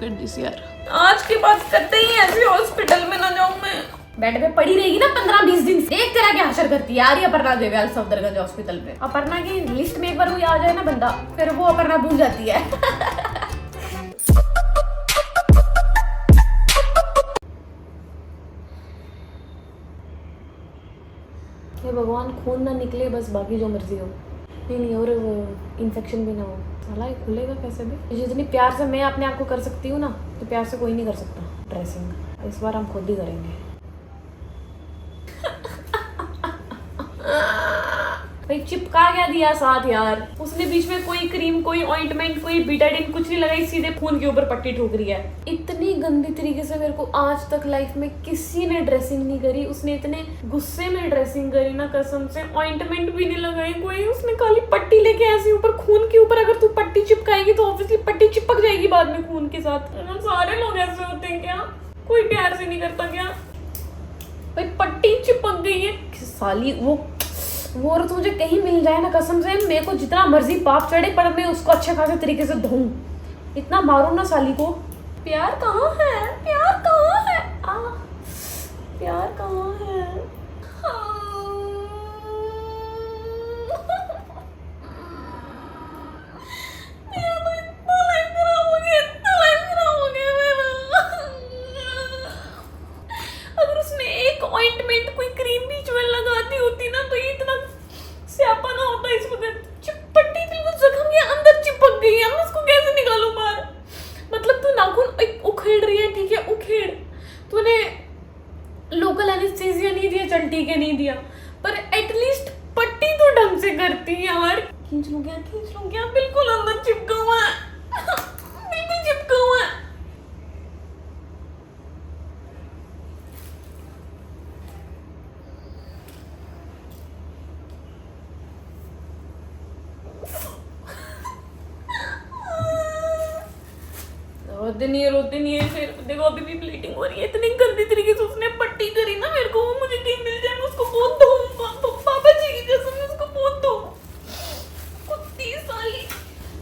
At this यार। आज के बाद करते ही ऐसे हॉस्पिटल में ना जाऊं मैं। बेड पे पड़ी रहेगी ना 15-20 दिन, देख तेरा क्या हशर करती है यार ये अपर्णा देवयाल सफदरगंज हॉस्पिटल में। अपर्णा की लिस्ट में एक बार वो आ जाए ना बंदा, फिर वो अपर्णा भूल जाती है। हे भगवान, खून ना निकले बस, बाकी जो मर्जी हो। नहीं और इन्फेक्शन भी ना हो। साला ये खुलेगा कैसे भी? जितनी प्यार से मैं अपने आप को कर सकती हूँ ना, तो प्यार से कोई नहीं कर सकता ड्रेसिंग। इस बार हम खुद ही करेंगे। भाई चिपका क्या दिया साथ यार। उसने बीच में कोई क्रीम, कोई ऑइंटमेंट, कोई बीटाडिन कुछ नहीं लगाई, सीधे खून के ऊपर पट्टी ठोक रही है। इतनी गंदी तरीके से मेरे को आज तक लाइफ में किसी ने ड्रेसिंग नहीं करी। उसने इतने गुस्से में ड्रेसिंग करी ना, कसम से। ऑइंटमेंट भी नहीं लगाई कोई, उसने खाली पट्टी लेके ऐसे ऊपर खून के ऊपर। अगर तू पट्टी चिपकाएगी तो ऑब्वियसली पट्टी चिपक जाएगी बाद में खून के साथ। सारे लोग ऐसे होते हैं क्या? कोई प्यार से नहीं करता क्या? भाई पट्टी चिपक गई है साली। वो औरत मुझे कहीं मिल जाए ना, कसम से मेरे को जितना मर्जी पाप चढ़े पर मैं उसको अच्छे खासे तरीके से धोऊं। इतना मारूं ना साली को। प्यार कहाँ है? प्यार कहाँ है? प्यार कहाँ है? अगर उसने एक ऑइंटमेंट, कोई क्रीम बीच में लगाती होती ना, तो ये इतना स्यापा ना होता इस वक्त। पट्टी बिल्कुल जख्म के अंदर चिपक गई है, मैं उसको कैसे निकालूं बाहर? मतलब तू नाखून उखेड़ रही है, ठीक है उखेड़। तूने लोकल एनेस्थीसिया नहीं दिया, चल ठीक है नहीं दिया, पर एटलीस्ट पट्टी तो ढंग से करती यार। खींच लूं क्या? बिल्कुल अंदर चिपका हुआ है। बिल्कुल चिपका हुआ है। रोते नहीं है। फिर देखो अभी भी ब्लीडिंग हो रही है। इतनी गंदी तरीके से उसने पट्टी करी ना मेरे को। वो मुझे कहीं मिल जाए, मैं उसको बहुत दूं। पापा जी की कसम, मैं उसको बहुत दूं। कुत्ती साली।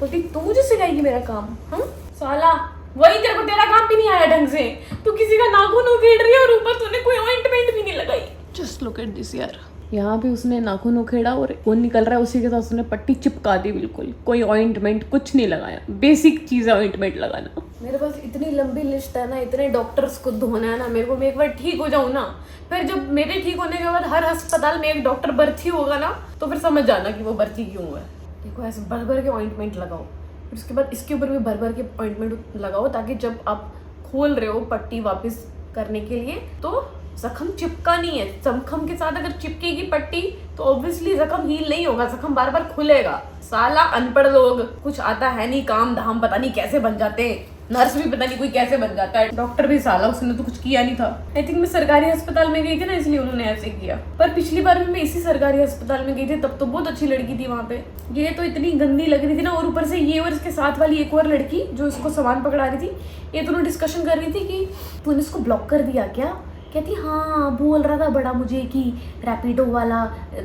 बोलती तू मुझे सिखाएगी मेरा काम? हम साला वही, तेरे को तेरा काम भी नहीं आया ढंग से। तू किसी का नाखून उखेड़ रही है और ऊपर तूने कोई ऑइंटमेंट भी नहीं लगाई। जस्ट लुक एट दिस यार। यहाँ भी उसने नाखून उखेड़ा और खून निकल रहा है, उसी के साथ उसने पट्टी चिपका दी। बिल्कुल कोई ऑइंटमेंट कुछ नहीं लगाया। बेसिक चीज है ऑइंटमेंट लगाना। मेरे पास इतनी लंबी लिस्ट है ना, इतने डॉक्टर्स को धोना है ना मेरे को। मैं एक बार ठीक हो जाऊँ ना, फिर जब मेरे ठीक होने के बाद हर अस्पताल में एक डॉक्टर भर्ती होगा ना, तो फिर समझ जाना कि वो भर्ती क्यों हुआ है। देखो ऐसे भर भर के ऑइंटमेंट लगाओ, फिर उसके बाद इसके ऊपर भी भर भर के ऑइंटमेंट लगाओ, ताकि जब आप खोल रहे हो पट्टी वापस करने के लिए तो जख्म चिपका नहीं है। जख्म के साथ अगर चिपकेगी पट्टी तो ऑब्वियसली जख्म हील नहीं होगा, जख्म बार बार खुलेगा। साला अनपढ़ लोग, कुछ आता है नहीं काम धाम, पता नहीं कैसे बन जाते हैं। नर्स भी पता नहीं कोई कैसे बन जाता है। डॉक्टर भी साला, उसने तो कुछ किया नहीं था। आई थिंक मैं सरकारी अस्पताल में गई थी ना, इसलिए उन्होंने ऐसे किया। पर पिछली बार भी मैं इसी सरकारी अस्पताल में गई थी, तब तो बहुत अच्छी लड़की थी वहाँ पे। ये तो इतनी गंदी लग रही थी ना, और ऊपर से ये और इसके साथ वाली एक और लड़की जो इसको सामान पकड़ा रही थी, ये दोनों डिस्कशन कर रही थी कि तूने इसको ब्लॉक कर दिया क्या? कहती हाँ, बोल रहा था बड़ा मुझे कि रैपिडो वाला,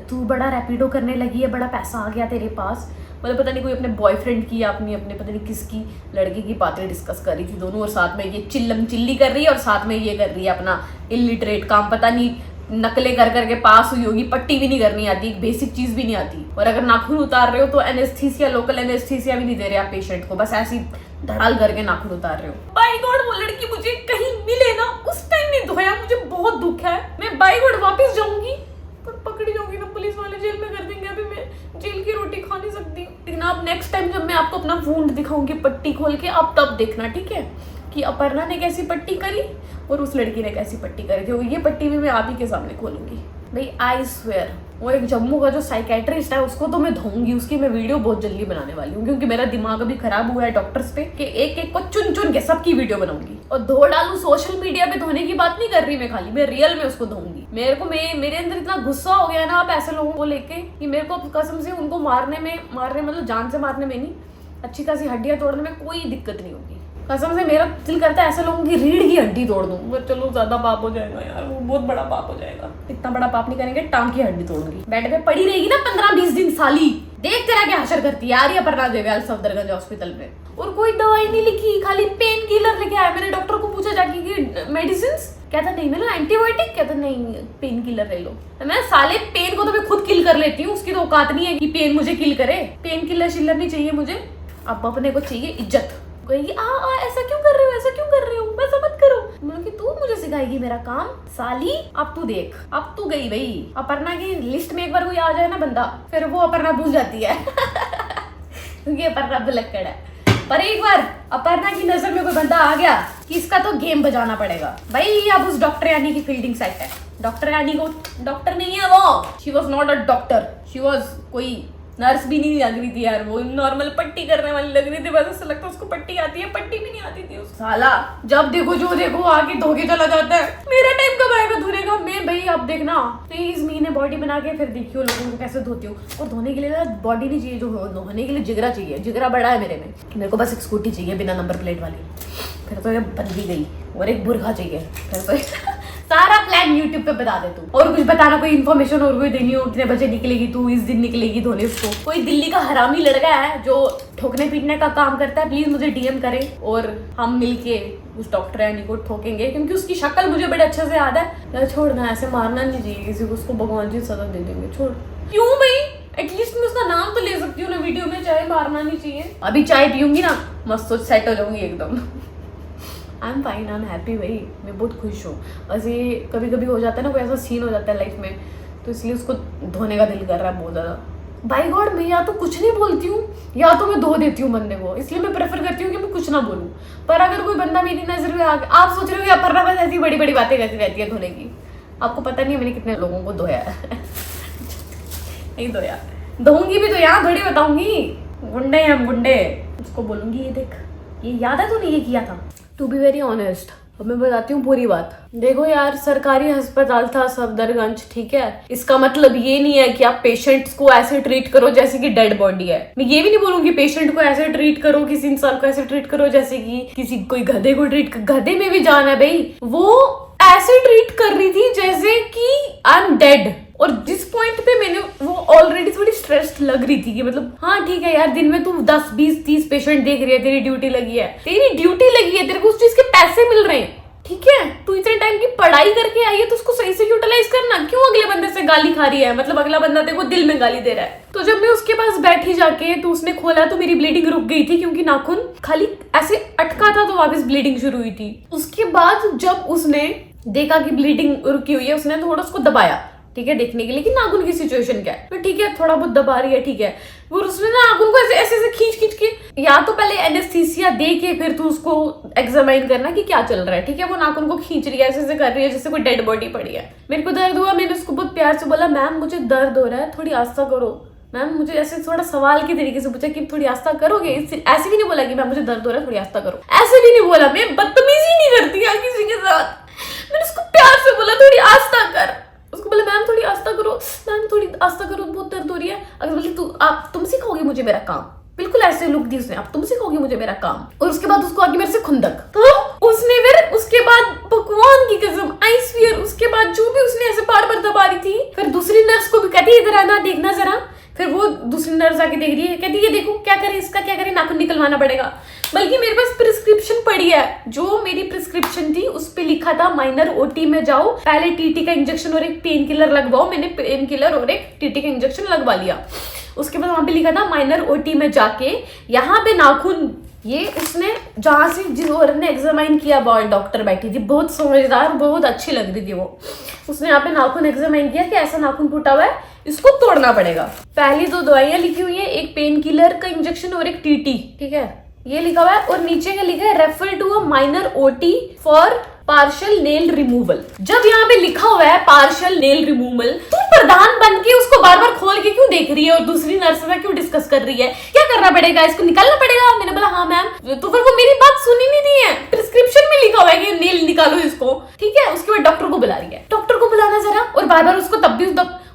तू बड़ा रैपिडो करने लगी है, बड़ा पैसा आ गया तेरे पास। मतलब पता नहीं कोई अपने बॉयफ्रेंड की या अपने पता नहीं किसकी लड़की की बातें डिस्कस कर रही थी दोनों, और साथ में ये चिल्लम चिल्ली कर रही है और साथ में ये कर रही है अपना इलिटरेट काम। पता नहीं नकलें कर करके पास हुई होगी। पट्टी भी नहीं करनी आती, एक बेसिक चीज भी नहीं आती। और अगर नाखून उतार रहे हो तो एनेस्थीसिया, लोकल एनेस्थीसिया भी नहीं दे रहे आप पेशेंट को, बस ऐसी धड़ाल करके नाखून उतार रहे हो। बाय गॉड वो लड़की मुझे कहीं मिले ना, उस टाइम नहीं धोया। मुझे बहुत दुख है। मैं बाय गॉड वापस जाऊंगी पर पकड़ी जाऊंगी ना, पुलिस वाले जेल में कर देंगे। अभी मैं जेल की रोटी खा नहीं सकती। लेकिन आप नेक्स्ट टाइम जब मैं आपको अपना वुंड दिखाऊंगी पट्टी खोल के, आप तब देखना, ठीक है, कि अपर्णा ने कैसी पट्टी करी और उस लड़की ने कैसी पट्टी करी थी। ये पट्टी भी मैं आप ही के सामने खोलूंगी भाई। I swear. वो एक जम्मू का जो साइकेट्रिस्ट है उसको तो मैं धोऊंगी। उसकी मैं वीडियो बहुत जल्दी बनाने वाली हूँ, क्योंकि मेरा दिमाग अभी खराब हुआ है डॉक्टर्स पे कि एक एक को चुन चुन के सबकी वीडियो बनाऊंगी और धो डालू। सोशल मीडिया पे धोने की बात नहीं कर रही मैं, खाली मैं रियल में उसको धोऊंगी। मेरे अंदर इतना गुस्सा हो गया ना आप ऐसे लोगों को लेके, कि मेरे को कसम से उनको मारने मतलब जान से मारने में नहीं, अच्छी खासी हड्डियां तोड़ने में कोई दिक्कत नहीं होगी। कसम से मेरा दिल करता है ऐसे लोगों की रीढ़ की हड्डी तोड़ दूं। चलो ज्यादा पाप हो जाएगा यार, वो बहुत बड़ा पाप हो जाएगा। इतना बड़ा पाप नहीं करेंगे, टांग की हड्डी तोड़ूंगी। बेड पे पड़ी रहेगी ना 15-20 दिन साली, देख तेरा क्या हशर करती है, आ रही है अपर्णा देवयाल सफदरगंज हॉस्पिटल में, और कोई दवाई नहीं लिखी, खाली पेन किलर लेके आया। मैंने डॉक्टर को पूछा जाके कि मेडिसिन, कहता नहीं मतलब एंटीबायोटिक, कहता नहीं पेन किलर ले लो। मैं साले पेन को तो मैं खुद किल कर लेती हूँ, उसकी तो औकात नहीं है कि पेन मुझे किल करे। पेन किलर शिलर नहीं चाहिए मुझे, अब अपने को चाहिए इज्जत। कहेगी आ ऐसा क्यों कर रहे हो, ऐसा क्यों कर रहे हो, वैसा मत करो। मतलब कि तू मुझे सिखाएगी मेरा काम साली, अब तू देख, अब तू गई भाई। अपर्णा की लिस्ट में एक बार कोई आ जाए ना बंदा, फिर वो अपर्णा भूल जाती है क्योंकि अपर्णा भुलक्कड़ है। पर एक बार अपर्णा की नजर में कोई बंदा आ गया कि इसका तो गेम बजाना पड़ेगा भाई। अब उस डॉक्टर यानी की फील्डिंग साइट है। डॉक्टर यानी को डॉक्टर नहीं है वो, she was not a doctor, she was कोई नर्स भी नहीं लग रही थी यार, वो नॉर्मल पट्टी करने वाली लग रही थी। बस ऐसा लगता है उसको पट्टी आती है, पट्टी भी नहीं आती थी उस साला। जब देखो जो देखो आके धोके चला जाता है। मेरा टाइम कब आएगा धोने का? मैं भाई अब देखना 23 महीने बॉडी बना के फिर देखियो लोगों को कैसे धोती हूँ। और धोने के लिए ना बॉडी नहीं चाहिए, जो धोने के लिए जिगरा चाहिए। जिगरा बड़ा है मेरे को बस एक स्कूटी चाहिए बिना नंबर प्लेट वाली, फिर तो ये बन भी गई। और एक बुरखा चाहिए, फिर तो सारा प्लान यूट्यूब पे बता दे तू। और कुछ बताना, कोई इन्फॉर्मेशन और कोई देनी हो, कितने बजे निकलेगी तू, इस दिन निकलेगी धोने उसको। कोई दिल्ली का हरामी लड़का है जो ठोकने पीटने का काम करता है, प्लीज मुझे डीएम करे और हम मिलके उस डॉक्टर यानी को ठोकेंगे, क्योंकि उसकी शक्ल मुझे बड़े अच्छे से याद है। छोड़ना, ऐसे मारना नहीं चाहिए किसी को, उसको भगवान जी सजा दे देंगे। छोड़, क्यों भाई, एटलीस्ट मैं उसका नाम तो ले सकती हूँ ना वीडियो में, चाहे मारना नहीं चाहिए। अभी चाय पीऊंगी ना, मस्त सेट हो जाऊंगी एकदम। I am fine, I am happy भाई, मैं बहुत खुश हूँ। बस ये कभी कभी हो जाता है ना, कोई ऐसा सीन हो जाता है लाइफ में, तो इसलिए उसको धोने का दिल कर रहा है बहुत ज़्यादा। बाय गॉड, मैं या तो कुछ नहीं बोलती हूँ या तो मैं धो देती हूँ बंदे को, इसलिए मैं प्रेफर करती हूँ कि मैं कुछ ना बोलूँ। पर अगर कोई बंदा मेरी नजर में आ गया, आप सोच रहे हो अपर्णा बस ऐसी बड़ी बड़ी बातें करती रहती है धोने की। आपको पता नहीं है मैंने कितने लोगों को धोया है। नहीं धोया, धोऊंगी भी तो यहाँ थोड़ी बताऊंगी। गुंडे हैं हम, गुंडे। उसको बोलूंगी ये देख, ये याद है तूने ये किया था। टू बी वेरी ऑनेस्ट, अब मैं बताती हूँ पूरी बात। देखो यार, सरकारी अस्पताल था सफदरगंज, ठीक है। इसका मतलब ये नहीं है कि आप पेशेंट्स को ऐसे ट्रीट करो जैसे कि डेड बॉडी है। मैं ये भी नहीं बोलूंगी पेशेंट को ऐसे ट्रीट करो, किसी इंसान को ऐसे ट्रीट करो जैसे कि किसी कोई गधे को ट्रीट। गधे में भी जान है भाई। वो ऐसे ट्रीट कर रही थी जैसे कि आई एम डेड। और जिस पॉइंट पे मैंने वो ऑलरेडी थोड़ी स्ट्रेस्ड लग रही थी कि मतलब हाँ ठीक है यार, दिन में तू 10 20 30 पेशेंट देख रही है, तेरी ड्यूटी लगी है, तेरे को उस चीज के पैसे मिल रहे हैं, ठीक है। तू इतने टाइम की पढ़ाई करके आई है तो उसको सही से यूटिलाइज करना। क्यों अगले बंदे से गाली खा रही है? मतलब अगला बंदा तेरे को दिल में गाली दे रहा है। तो जब मैं उसके पास बैठी जाके, तो उसने खोला तो मेरी ब्लीडिंग रुक गई थी, क्योंकि नाखून खाली ऐसे अटका था तो वापस ब्लीडिंग शुरू हुई थी। उसके बाद जब उसने देखा कि ब्लीडिंग रुकी हुई है, उसने थोड़ा उसको दबाया, ठीक है, देखने के लिए कि नाखून की सिचुएशन क्या है। तो ठीक है, थोड़ा बहुत दबा रही है, ठीक है। फिर उसने नाखून को ऐसे ऐसे खींच के, या तो पहले एनेस्थीसिया दे के फिर तू उसको एग्जामाइन करना कि क्या चल रहा है, ठीक है। वो नाखून को खींच रही है, ऐसे ऐसे कर रही है जैसे कोई डेड बॉडी पड़ी है। मेरे को दर्द हुआ, मैंने उसको बहुत प्यार से बोला, मैम मुझे दर्द हो रहा है, थोड़ी आस्था करो। मैम मुझे ऐसे थोड़ा सवाल के तरीके से पूछा कि थोड़ी आस्था करोगे। ऐसे भी नहीं बोला कि मैम मुझे दर्द हो रहा है, थोड़ी आस्था करो। ऐसे भी नहीं बोला, मैं बदतमीजी नहीं करती यार किसी के साथ। मैंने उसको प्यार से बोला थोड़ी आस्था कर। उसको बोला मैम थोड़ी आस्था करो, मैम थोड़ी आस्था करो, बहुत दर्द हो रही है। अगर बोली तुम सिखाओगे मुझे मेरा काम, बिल्कुल ऐसे लुक दी उसने, अब तुम सिखाओगे मुझे मेरा काम। और उसके बाद उसको आगे मेरे से खुंदक, तो उसने फिर उसके बाद भगवान की कसम आइस फियर, उसके बाद जो भी उसने ऐसे बार बार दबा रही थी। फिर दूसरी नर्स को भी कहती इधर आना, देखना जरा। फिर वो दूसरी नर्स आके देख रही है, कहती ये देखो क्या करे, इसका क्या करे, नाखून निकलवाना पड़ेगा। बल्कि मेरे पास प्रिस्क्रिप्शन पड़ी है, जो मेरी प्रिस्क्रिप्शन थी उस पे लिखा था माइनर ओटी में जाओ, पहले टीटी का इंजेक्शन और एक पेन किलर लगवाओ। मैंने पेन किलर और एक टीटी का इंजेक्शन लगवा लिया। उसके बाद वहां पे लिखा था माइनर ओटी में जाके यहाँ पे नाखून, ये उसने जहां से जिस औरत ने एग्जामाइन किया, बॉय डॉक्टर बैठी थी, बहुत समझदार, बहुत अच्छी लग रही थी वो। उसने यहाँ पे नाखून एग्जामाइन किया कि ऐसा नाखून टूटा हुआ है, इसको तोड़ना पड़ेगा। पहली 2 दवाइयां लिखी हुई है, एक पेन किलर का इंजेक्शन और एक टीटी, ठीक है, ये लिखा हुआ है। और नीचे क्या लिखा है, refer to a minor OT for partial nail removal. जब यहाँ पे लिखा हुआ है पार्शियल नेल रिमूवल, तू प्रधान बन के उसको बार बार खोल के क्यों देख रही है और दूसरी नर्स में क्यों डिस्कस कर रही है? क्या करना पड़ेगा, इसको निकालना पड़ेगा? मैंने बोला हाँ मैम। तो फिर वो मेरी बात सुनी नहीं दी है, प्रिस्क्रिप्शन में लिखा हुआ है कि नेल निकालो इसको, ठीक है। उसके बाद डॉक्टर को बुला रही है, डॉक्टर को बुलाना जरा। और बार बार उसको तब भी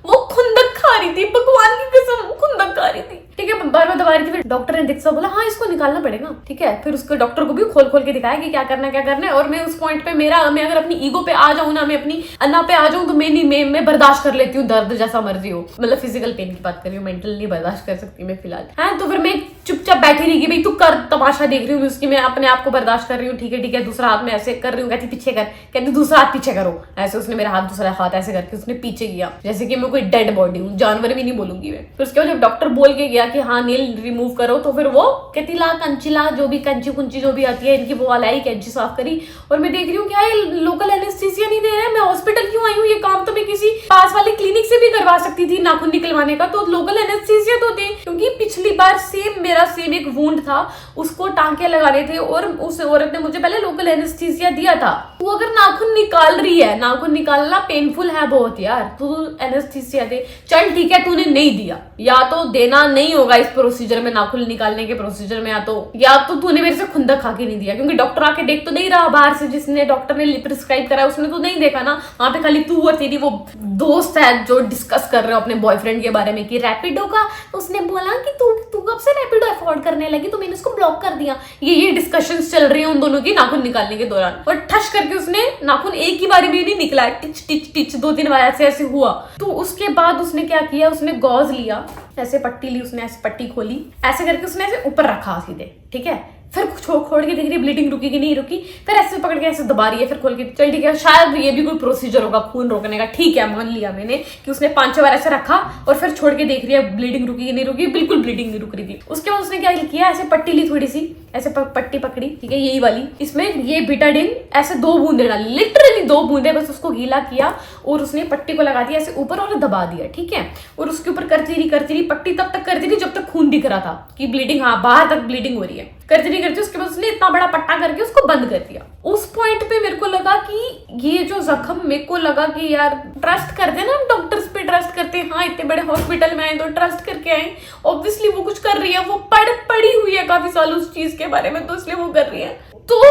वो खुंदक खा रही थी, भगवान की कसम खुंदक खा रही थी, ठीक है। बार बार दबा रही थी। फिर डॉक्टर ने देखा, बोला हाँ इसको निकालना पड़ेगा, ठीक है। फिर उसको डॉक्टर को भी खोल खोल के दिखाया कि क्या करना है। और मैं उस पॉइंट पे मैं अगर अपनी ईगो पे आ जाऊँ ना, मैं अपनी अन्ना पे आ जाऊँ, तो मैं बर्दाश्त कर लेती हूँ दर्द जैसा मर्जी हो। मतलब फिजिकल पेन की बात कर रही हूँ, मेंटल नहीं बर्दाश्त कर सकती मैं फिलहाल। हाँ, तो फिर मैं चुपचाप बैठी रही कि भाई तू कर, तमाशा देख रही हूँ उसकी, मैं अपने आप को बर्दाश्त कर रही हूँ, ठीक है। दूसरा हाथ में ऐसे कर रही हूँ, कहती पीछे कर, कहती दूसरा हाथ पीछे करो। ऐसे उसने मेरा हाथ, दूसरा हाथ ऐसे करके उसने पीछे किया, जैसे कि मैं कोई डेड बॉडी हूँ, जानवर भी नहीं बोलूंगी मैं। फिर उसके बाद जब डॉक्टर बोल के गया कि हाँ नेल रिमूव करो, तो फिर वो कहती ला कंची ला, जो भी कंची कुंची जो भी आती है इनकी, वो वाला ही कैंची साफ करी। और मैं देख रही हूँ क्या ये लोकल एनेस्थीसिया नहीं दे रहा है, मैं हॉस्पिटल क्यों आई हूँ? ये काम तो मैं किसी पास वाले क्लिनिक से भी करवा सकती थी नाखून निकलवाने का, तो लोकल एनेस्थीसिया तो दे। क्योंकि पिछली बार मेरा सेम एक वुंड था, उसको टांके लगाने थे और उस औरत ने मुझे पहले लोकल एनेस्थीसिया दिया था। तू अगर नाखून निकाल रही है, नाखून निकालना पेनफुल है बहुत यार, तू एनेस्थीसिया दे। चल ठीक है, तूने नहीं दिया, या तो देना नहीं होगा इस प्रोसीजर में, नाखून निकालने के प्रोसीजर में, या तो तूने मेरे से खुंदक खा के नहीं दिया। क्योंकि डॉक्टर आके देख तो नहीं रहा बाहर से, जिसने डॉक्टर ने प्रिस्क्राइब करा उसने तो नहीं देखा ना। वहां पे खाली तू और तेरी वो दोस्त है जो डिस्कस कर रहे हो अपने बॉयफ्रेंड के बारे में कि रैपिडो का, उसने बोला कि तू कब से रैपिडो अफोर्ड करने लगी, तो मैंने उसको ब्लॉक कर दिया। ये डिस्कशंस चल रही है उन दोनों की नाखून निकालने के दौरान। और ठश करके उसने नाखून एक ही बारी में नहीं निकला, टिच टिच टिच 2-3 बार ऐसे हुआ। तो उसके बाद उसने क्या किया, उसने गॉज लिया, ऐसे पट्टी ली उसने, ऐसे पट्टी खोली, ऐसे करके उसने ऐसे ऊपर रखा सीधे, ठीक है। फिर खोल के देख रही ब्लीडिंग रुकी कि नहीं रुकी, फिर ऐसे पकड़ के ऐसे दबा रही है, फिर खोल के, चल ठीक है शायद ये भी कोई प्रोसीजर होगा खून रोकने का, ठीक है मान लिया मैंने कि उसने 5-6 बार ऐसे रखा और फिर छोड़ के देख रही है ब्लीडिंग रुकी कि नहीं रुकी, बिल्कुल ब्लीडिंग नहीं रुक रही थी। उसके बाद उसने क्या किया, ऐसे पट्टी ली थोड़ी सी, ऐसे पट्टी पकड़ी, ठीक है यही वाली, इसमें ये बिटाडिन ऐसे 2 बूंदे डाली, लिटरली 2 बूंदे, बस उसको गीला किया और उसने पट्टी को लगा दिया ऐसे ऊपर और दबा दिया, ठीक है। और उसके ऊपर करती रही पट्टी तब तक करती रही जब तक खून दिख रहा था कि ब्लीडिंग, हाँ बाहर तक ब्लीडिंग हो रही है, करती रही। उसके बाद उसने इतना बड़ा पट्टा करके उसको बंद कर दिया। उस पॉइंट पे मेरे को लगा कि ये जो जख्म, मेरे को लगा कि यार ट्रस्ट करते हैं ना हम, डॉक्टर्स पे ट्रस्ट करते हैं, हाँ इतने बड़े हॉस्पिटल में आए तो ट्रस्ट करके आए, ऑब्वियसली वो कुछ कर रही है, वो पढ़ी हुई है काफी साल उस चीज के बारे में, तो इसलिए वो कर रही है। तो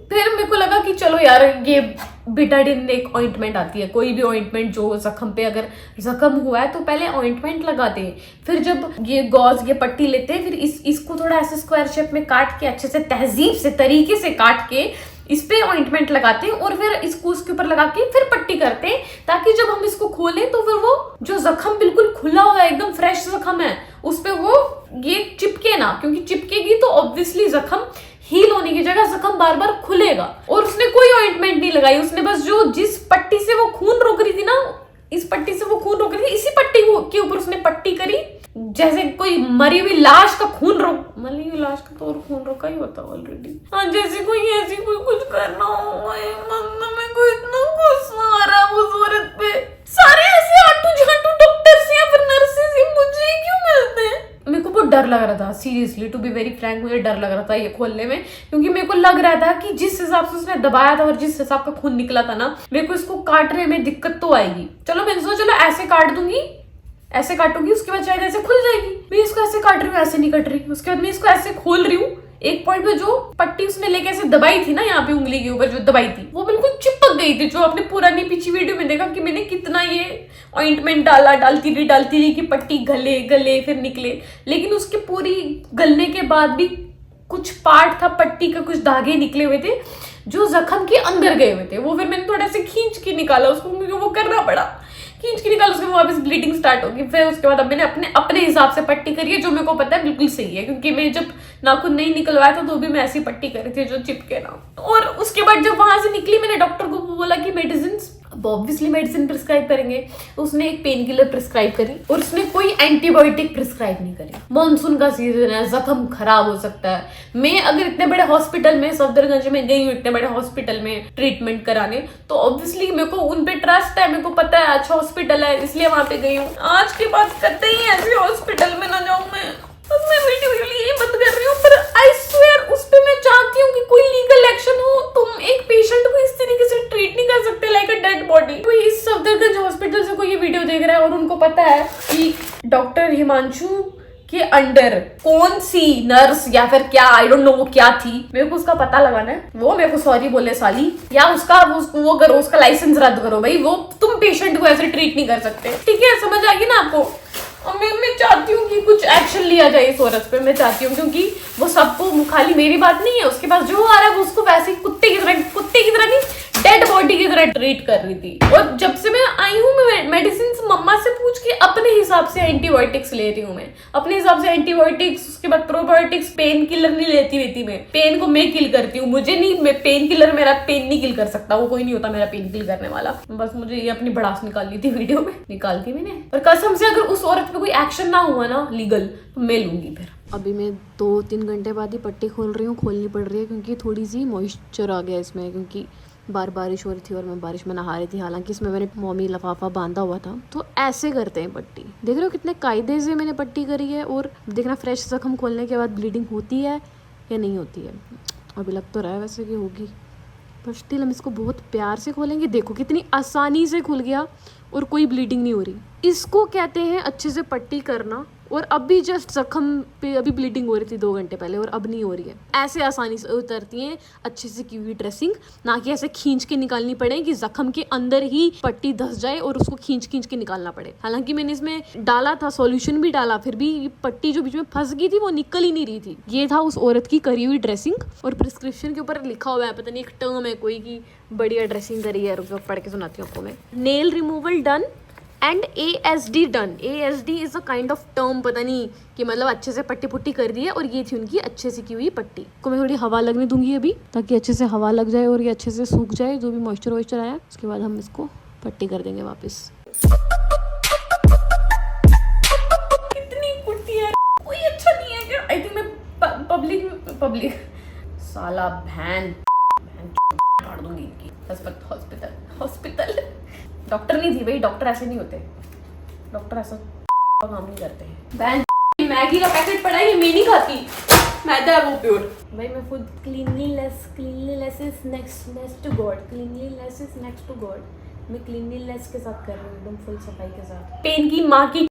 फिर मेरे को लगा कि चलो यार, ये बिटाडिन एक ऑइंटमेंट आती है, कोई भी ऑइंटमेंट जो जख्म पे, अगर जख्म हुआ है तो पहले ऑइंटमेंट लगाते हैं, फिर जब ये गॉज, ये पट्टी लेते हैं, फिर इसको थोड़ा ऐसे स्क्वायर शेप में काट के, अच्छे से तहजीब से तरीके से काट के इस पे ऑइंटमेंट लगाते हैं और फिर इसको उसके ऊपर लगा के फिर पट्टी करते हैं, ताकि जब हम इसको खोलें तो फिर वो जो जख्म बिल्कुल खुला हुआ है, एकदम फ्रेश जख्म है, उस पे वो ये चिपके ना, क्योंकि चिपकेगी तो ऑब्वियसली जख्म हील होने की जगह जख्म बार बार खुलेगा। और उसने कोई ऑइंटमेंट नहीं लगाई, उसने बस जिस पट्टी से वो खून रोक रही थी ना, इस पट्टी से वो खून रोक रही थी, इसी पट्टी के ऊपर उसने पट्टी करी, जैसे कोई मरी हुई लाश का खून रोक, मरी हुई लाश का तो और खून रोका ही होता ऑलरेडी, हाँ जैसे कोई ऐसी कोई कुछ करना हो। मेरे को इतना गुस्सा आ रहा है उस औरत पे, सारे ऐसे आटू झाटू डॉक्टर्स या फिर नर्सेस ही मुझे क्यों मिलते हैं? मेरे को बहुत डर लग रहा था, seriously to be very frank, मुझे डर लग रहा था ये खोलने में, क्योंकि मेरे को लग रहा था कि जिस हिसाब से उसने दबाया था और जिस हिसाब का खून निकला था ना, मेरे को इसको काटने में दिक्कत तो आएगी। चलो मैंने सोचा चलो ऐसे काट दूंगी, ऐसे काटूंगी, उसके बाद शायद ऐसे खुल जाएगी। मैं इसको ऐसे काट रही हूँ, ऐसे नहीं कट रही। उसके बाद मैं इसको ऐसे खोल रही हूँ, एक पॉइंट में जो पट्टी उसने लेके ऐसे दबाई थी ना, यहाँ पे उंगली के ऊपर जो दबाई थी, वो बिल्कुल चिपक गई थी। जो आपने पुरानी पीछे वीडियो में देखा कि मैंने कितना ये ऑइंटमेंट डालती रही कि पट्टी गले फिर निकले, लेकिन उसके पूरी गलने के बाद भी कुछ पार्ट था पट्टी का, कुछ धागे निकले हुए थे जो जख्म के अंदर गए हुए थे। वो फिर मैंने थोड़ा से खींच के निकाला उसको, क्योंकि वो करना पड़ा, खींच के निकाल, उसके वापस ब्लीडिंग स्टार्ट होगी। फिर उसके बाद अब मैंने अपने हिसाब से पट्टी करी है, जो मेरे को पता है बिल्कुल सही है, क्योंकि मैं जब नाखून नहीं निकलवाया था तो भी मैं ऐसी पट्टी करी थी जो चिपके ना। और उसके बाद जब वहां से निकली, मैंने डॉक्टर को बोला कि मेडिसिन, ऑब्वियसली मेडिसिन प्रिस्क्राइब करेंगे, उसने एक पेन किलर प्रिस्क्राइब करी और उसने कोई एंटीबायोटिक प्रिस्क्राइब नहीं करी। मानसून का सीजन है, जख्म खराब हो सकता है। मैं अगर इतने बड़े हॉस्पिटल में, सफदरगंज में गई हूँ इतने बड़े हॉस्पिटल में ट्रीटमेंट कराने, तो ऑब्वियसली मेरे को उन पे ट्रस्ट है, मेरे को पता है अच्छा हॉस्पिटल है, इसलिए वहां पे गई हूँ। आज के बाद करते ही ऐसे हॉस्पिटल में ना जाऊँ मैं वीडियो यही बंद कर रही हूँ। पर आई स्वेयर उस पे मैं चाहती हूँ कि कोई लीगल एक्शन हो। तुम एक पेशेंट को इस तरीके से ट्रीट नहीं कर सकते लाइक अ डेड बॉडी। कोई इस सफदरगंज हॉस्पिटल से कोई ये वीडियो देख रहा है और उनको पता है कि डॉक्टर हिमांशु के अंडर कौन सी नर्स या फिर क्या, आई डोंट नो वो क्या थी, मेरे को उसका पता लगाना है। वो मेरे को सॉरी बोले साली, या वो करो, उसका लाइसेंस रद्द करो भाई। वो तुम पेशेंट को ऐसे ट्रीट नहीं कर सकते, ठीक है? समझ आ गई ना आपको? और मैं चाहती हूँ कि कुछ एक्शन लिया जाए इस औरत पे। मैं चाहती हूँ क्योंकि वो सबको, खाली मेरी बात नहीं है, उसके पास जो आ रहा है वो उसको वैसे ही कुत्ते की तरह नहीं, डेड बॉडी की तरह ट्रीट कर रही थी। और जब से मैं आई हूँ, मैं मेडिसिन मम्मा से पूछ के अपने हिसाब से एंटीबायोटिक्स ले रही हूँ। मैं अपने हिसाब से एंटीबायोटिक्स, उसके बाद प्रोबायोटिक्स, पेन किलर नहीं लेती रहती। मैं पेन को मैं किल करती हूँ, मुझे नहीं, मैं पेन किलर मेरा पेन नहीं किल कर सकता, वो कोई नहीं होता मेरा पेन किल करने वाला। बस मुझे ये अपनी भड़ास निकालनी थी वीडियो में, निकाल दी मैंने। और कसम से अगर उस औरत पे कोई एक्शन ना हुआ ना लीगल, तो मैं लूंगी फिर। अभी मैं 2-3 घंटे बाद ही पट्टी खोल रही हूँ, खोलनी पड़ रही है क्योंकि थोड़ी सी मॉइस्चर आ गया इसमें, क्योंकि बारिश हो रही थी और मैं बारिश में नहा रही थी। हालांकि इसमें मैंने मोमी लिफाफा बांधा हुआ था। तो ऐसे करते हैं पट्टी, देख रहे हो कितने कायदे से मैंने पट्टी करी है। और देखना फ्रेश जख्म खोलने के बाद ब्लीडिंग होती है या नहीं होती है। अभी लग तो रहा है वैसे कि होगी, पर स्टिल हम इसको बहुत प्यार से खोलेंगे। देखो कितनी आसानी से खुल गया और कोई ब्लीडिंग नहीं हो रही। इसको कहते हैं अच्छे से पट्टी करना। और अभी जस्ट जख्म पे अभी ब्लीडिंग हो रही थी 2 घंटे पहले और अब नहीं हो रही है। ऐसे आसानी से उतरती है अच्छे से की हुई ड्रेसिंग, ना कि ऐसे खींच के निकालनी पड़े कि जख्म के अंदर ही पट्टी धस जाए और उसको खींच के निकालना पड़े। हालांकि मैंने इसमें डाला था, सॉल्यूशन भी डाला, फिर भी पट्टी जो बीच में फंस गई थी वो निकल ही नहीं रही थी। ये था उस औरत की करी हुई ड्रेसिंग। और प्रिस्क्रिप्शन के ऊपर लिखा हुआ है, पता नहीं एक टर्म है कोई की बढ़िया ड्रेसिंग करी है, रुको पढ़ के सुनाती हूँ आपको मैं। Nail removal done and ASD done. ASD is a kind of term, पता नहीं कि मतलब अच्छे से पट्टी पुट्टी कर दी है। और ये थी उनकी अच्छे से की हुई पट्टी। को मैं थोड़ी हवा लगने दूंगी अभी, ताकि अच्छे से हवा लग जाए और ये अच्छे से सूख जाए जो भी मॉइस्चर आया। उसके बाद हम इसको पट्टी कर देंगे वापस। कितनी कुर्ती है, कोई अच्छा नहीं है क्या? आई थिंक मैं पब्लिक साला बहन फाड़ दूंगी इनकी। हॉस्पिटल डॉक्टर नहीं थी भाई, डॉक्टर ऐसे नहीं होते, डॉक्टर ऐसा काम नहीं करते हैं। बहन मैगी का पैकेट पड़ा है, ये मैं नहीं खाती, मैदा है वो प्योर। भाई मैं खुद cleanliness is next to God, cleanliness is next to God. मैं क्लीनलीनेस के साथ कर रही हूँ, एकदम फुल सफाई के साथ। पेन की माँ की